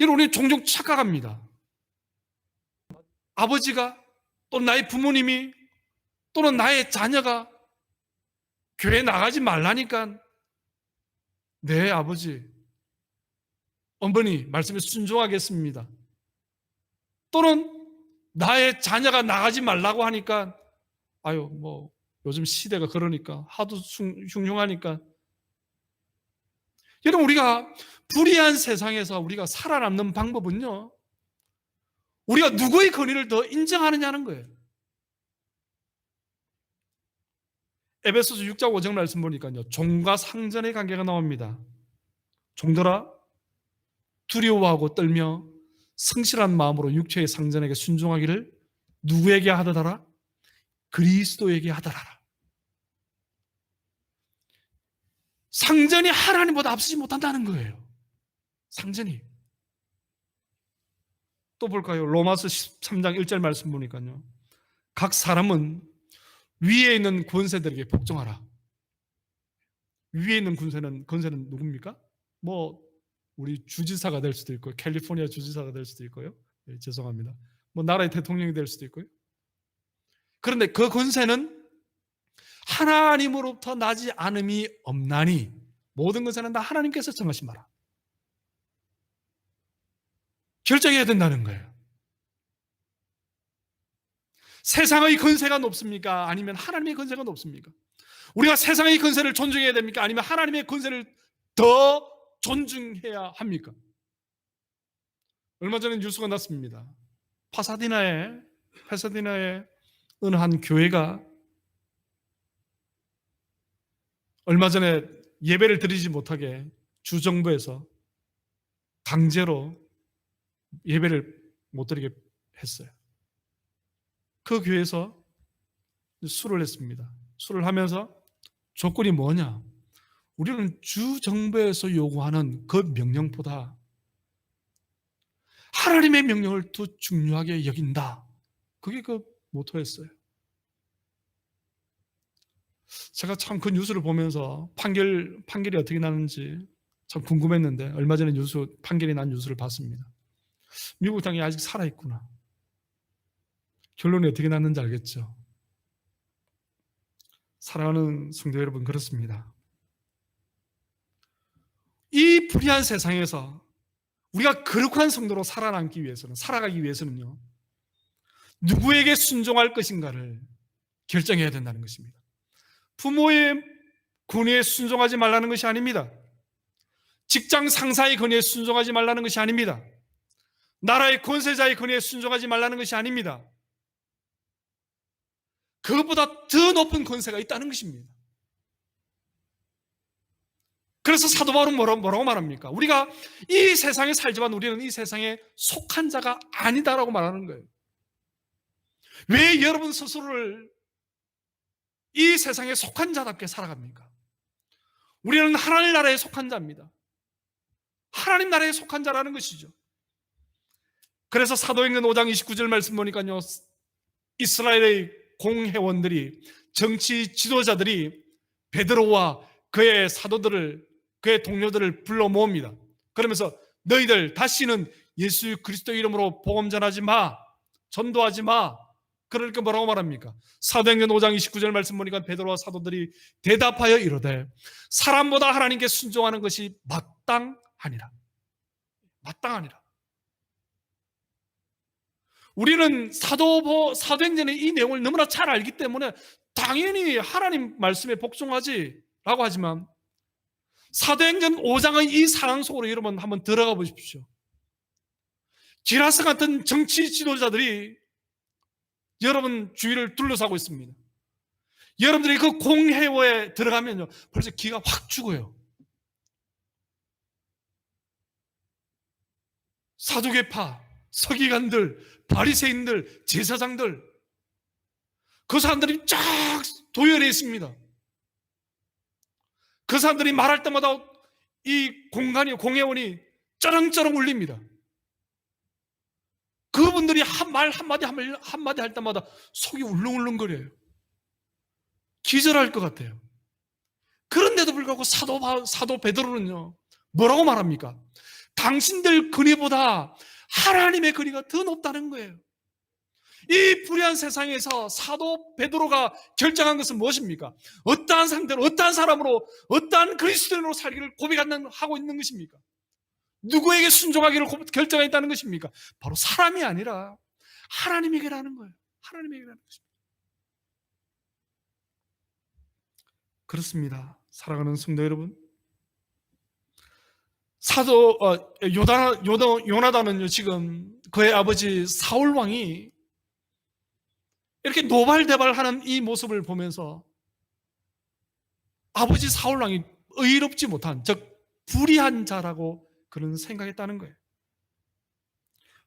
여러분, 우리 종종 착각합니다. 아버지가, 또 나의 부모님이, 또는 나의 자녀가 교회 나가지 말라니까 네, 아버지, 어머니 말씀에 순종하겠습니다. 또는 나의 자녀가 나가지 말라고 하니까 아유, 뭐 요즘 시대가 그러니까 하도 흉흉하니까. 여러분, 우리가 불의한 세상에서 우리가 살아남는 방법은요, 우리가 누구의 권위를 더 인정하느냐는 거예요. 에베소서 6장 5절 말씀 보니까요, 종과 상전의 관계가 나옵니다. 종들아, 두려워하고 떨며 성실한 마음으로 육체의 상전에게 순종하기를 누구에게 하더라? 그리스도에게 하더라. 상전이 하나님보다 앞서지 못한다는 거예요. 상전이. 또 볼까요? 로마서 13장 1절 말씀 보니까요, 각 사람은 위에 있는 권세들에게 복종하라. 위에 있는 권세는 누굽니까? 뭐 우리 주지사가 될 수도 있고요, 캘리포니아 주지사가 될 수도 있고요, 네, 죄송합니다. 뭐 나라의 대통령이 될 수도 있고요. 그런데 그 권세는 하나님으로부터 나지 않음이 없나니 모든 것은 다 하나님께서 정하신 바라. 결정해야 된다는 거예요. 세상의 권세가 높습니까? 아니면 하나님의 권세가 높습니까? 우리가 세상의 권세를 존중해야 됩니까? 아니면 하나님의 권세를 더 존중해야 합니까? 얼마 전에 뉴스가 났습니다. 파사디나의 어느 한 교회가 얼마 전에 예배를 드리지 못하게 주정부에서 강제로 예배를 못 드리게 했어요. 그 교회에서 술을 했습니다. 술을 하면서 조건이 뭐냐? 우리는 주정부에서 요구하는 그 명령보다 하나님의 명령을 더 중요하게 여긴다. 그게 그 모토였어요. 제가 참 그 뉴스를 보면서 판결이 어떻게 나는지 참 궁금했는데 얼마 전에 판결이 난 뉴스를 봤습니다. 미국 땅이 아직 살아있구나. 결론이 어떻게 났는지 알겠죠? 사랑하는 성도 여러분, 그렇습니다. 이 불의한 세상에서 우리가 거룩한 성도로 살아가기 위해서는요, 누구에게 순종할 것인가를 결정해야 된다는 것입니다. 부모의 권위에 순종하지 말라는 것이 아닙니다. 직장 상사의 권위에 순종하지 말라는 것이 아닙니다. 나라의 권세자의 권위에 순종하지 말라는 것이 아닙니다. 그것보다 더 높은 권세가 있다는 것입니다. 그래서 사도 바울은 뭐라고 말합니까? 우리가 이 세상에 살지만 우리는 이 세상에 속한 자가 아니다라고 말하는 거예요. 왜 여러분 스스로를 이 세상에 속한 자답게 살아갑니까? 우리는 하나님 나라에 속한 자입니다. 하나님 나라에 속한 자라는 것이죠. 그래서 사도행전 5장 29절 말씀 보니까요, 이스라엘의 공회원들이, 정치 지도자들이 베드로와 그의 사도들을, 그의 동료들을 불러 모읍니다. 그러면서 너희들 다시는 예수 그리스도 이름으로 복음 전하지 마, 전도하지 마. 그러니까 뭐라고 말합니까? 사도행전 5장 29절 말씀 보니까 베드로와 사도들이 대답하여 이르되 사람보다 하나님께 순종하는 것이 마땅하니라. 마땅하니라. 우리는 사도행전의 이 내용을 너무나 잘 알기 때문에 당연히 하나님 말씀에 복종하지라고 하지만 사도행전 5장의 이 상황 속으로 여러분 한번 들어가 보십시오. 기라스 같은 정치 지도자들이 여러분 주위를 둘러싸고 있습니다. 여러분들이 그 공회호에 들어가면요, 벌써 기가 확 죽어요. 사두개파, 서기관들, 바리새인들, 제사장들, 그 사람들이 쫙 도열해 있습니다. 그 사람들이 말할 때마다 이 공회원이 쩌렁쩌렁 울립니다. 그분들이 말 한마디 할 때마다 속이 울렁울렁거려요. 기절할 것 같아요. 그런데도 불구하고 사도 베드로는요, 뭐라고 말합니까? 당신들 근위보다 하나님의 근위가 더 높다는 거예요. 이 불의한 세상에서 사도 베드로가 결정한 것은 무엇입니까? 어떠한 상대로, 어떠한 사람으로, 어떠한 그리스도인으로 살기를 고백하고 있는 것입니까? 누구에게 순종하기를 결정했다는 것입니까? 바로 사람이 아니라 하나님에게라는 거예요. 하나님에게라는 것입니다. 그렇습니다. 사랑하는 성도 여러분, 사도 요나단은요, 지금 그의 아버지 사울 왕이 이렇게 노발대발하는 이 모습을 보면서 아버지 사울 왕이 의롭지 못한, 즉 불의한 자라고 그런 생각했다는 거예요.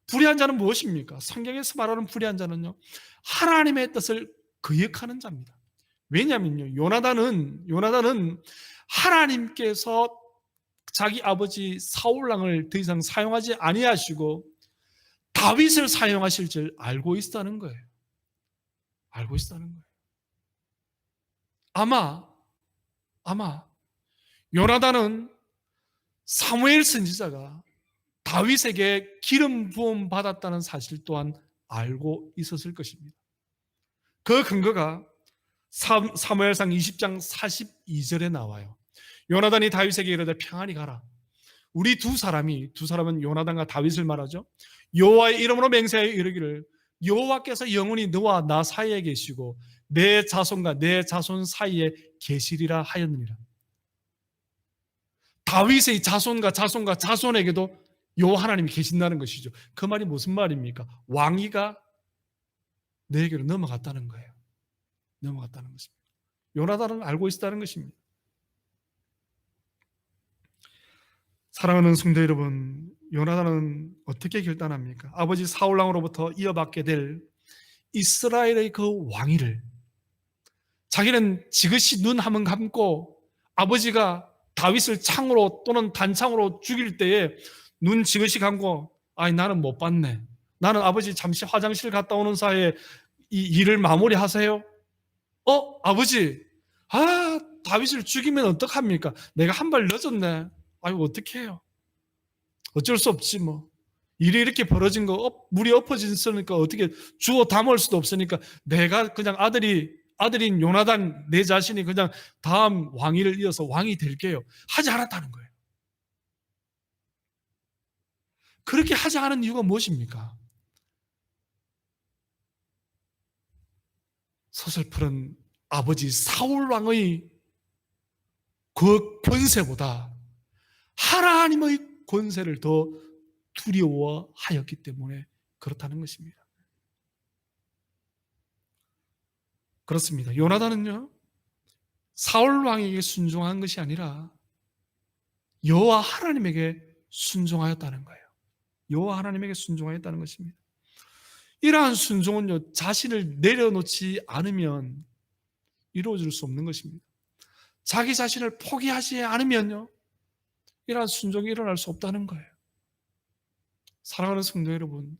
불의한 자는 무엇입니까? 성경에서 말하는 불의한 자는요, 하나님의 뜻을 거역하는 자입니다. 왜냐하면요, 요나단은 하나님께서 자기 아버지 사울 왕을 더 이상 사용하지 아니하시고 다윗을 사용하실 줄 알고 있다는 거예요. 알고 있다는 거예요. 아마 요나단은 사무엘 선지자가 다윗에게 기름 부음 받았다는 사실 또한 알고 있었을 것입니다. 그 근거가 사무엘상 20장 42절에 나와요. 요나단이 다윗에게 이르되 평안히 가라. 우리 두 사람은 요나단과 다윗을 말하죠. 여호와의 이름으로 맹세하여 이르기를 여호와께서 영원히 너와 나 사이에 계시고 내 자손과 내 자손 사이에 계시리라 하였느니라. 다윗의 자손과 자손에게도 여호와 하나님이 계신다는 것이죠. 그 말이 무슨 말입니까? 왕위가 내게로 넘어갔다는 거예요. 넘어갔다는 것입니다. 요나단은 알고 있었다는 것입니다. 사랑하는 성도 여러분, 요나단은 어떻게 결단합니까? 아버지 사울 왕으로부터 이어받게 될 이스라엘의 그 왕위를 자기는 지그시 눈 한번 감고 아버지가 다윗을 창으로 또는 단창으로 죽일 때에 눈 지그시 감고 나는 못 봤네. 나는 아버지 잠시 화장실 갔다 오는 사이에 이 일을 마무리하세요. 아버지, 다윗을 죽이면 어떡합니까? 내가 한 발 늦었네. 아이고, 어떻게 해요? 어쩔 수 없지 뭐. 일이 이렇게 벌어진 거, 물이 엎어졌으니까 어떻게 주워 담을 수도 없으니까 내가 그냥 아들인 요나단 내 자신이 그냥 다음 왕위를 이어서 왕이 될게요. 하지 않았다는 거예요. 그렇게 하지 않은 이유가 무엇입니까? 서슬프른 아버지 사울 왕의 그 권세보다 하나님의 권세를 더 두려워하였기 때문에 그렇다는 것입니다. 그렇습니다. 요나단은요, 사울 왕에게 순종한 것이 아니라 여호와 하나님에게 순종하였다는 거예요. 여호와 하나님에게 순종하였다는 것입니다. 이러한 순종은요, 자신을 내려놓지 않으면 이루어질 수 없는 것입니다. 자기 자신을 포기하지 않으면요, 이러한 순종이 일어날 수 없다는 거예요. 사랑하는 성도 여러분,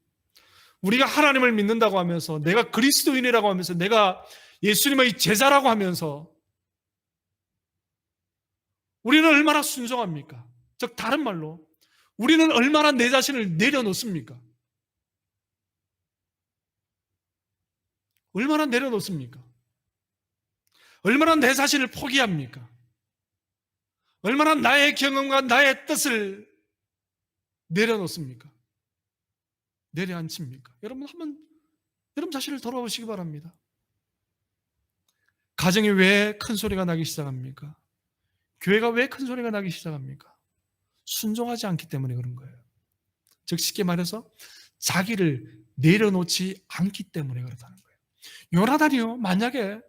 우리가 하나님을 믿는다고 하면서, 내가 그리스도인이라고 하면서, 내가 예수님의 제자라고 하면서 우리는 얼마나 순종합니까? 즉 다른 말로 우리는 얼마나 내 자신을 내려놓습니까? 얼마나 내려놓습니까? 얼마나 내 자신을 포기합니까? 얼마나 나의 경험과 나의 뜻을 내려놓습니까? 내려앉힙니까? 여러분 여러분 자신을 돌아보시기 바랍니다. 가정에 왜 큰 소리가 나기 시작합니까? 교회가 왜 큰 소리가 나기 시작합니까? 순종하지 않기 때문에 그런 거예요. 즉 쉽게 말해서 자기를 내려놓지 않기 때문에 그렇다는 거예요. 요나단이요, 만약에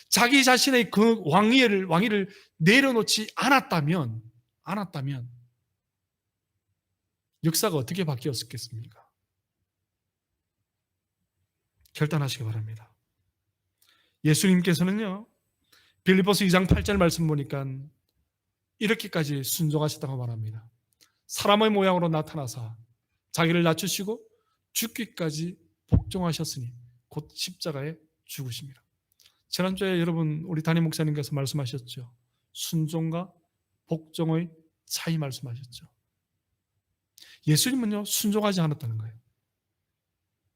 자기 자신의 그 왕위를 내려놓지 않았다면 역사가 어떻게 바뀌었겠습니까? 결단하시기 바랍니다. 예수님께서는요, 빌립보서 2장 8절 말씀 보니까 이렇게까지 순종하셨다고 말합니다. 사람의 모양으로 나타나사 자기를 낮추시고 죽기까지 복종하셨으니 곧 십자가에 죽으십니다. 지난주에 여러분 우리 담임 목사님께서 말씀하셨죠. 순종과 복종의 차이 말씀하셨죠. 예수님은요, 순종하지 않았다는 거예요.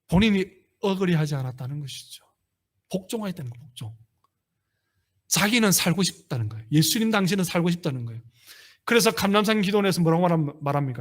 본인이 어그리하지 않았다는 것이죠. 복종하였다는 거예요, 복종. 자기는 살고 싶다는 거예요. 예수님 당신은 살고 싶다는 거예요. 그래서 감람산 기도원에서 뭐라고 말합니까?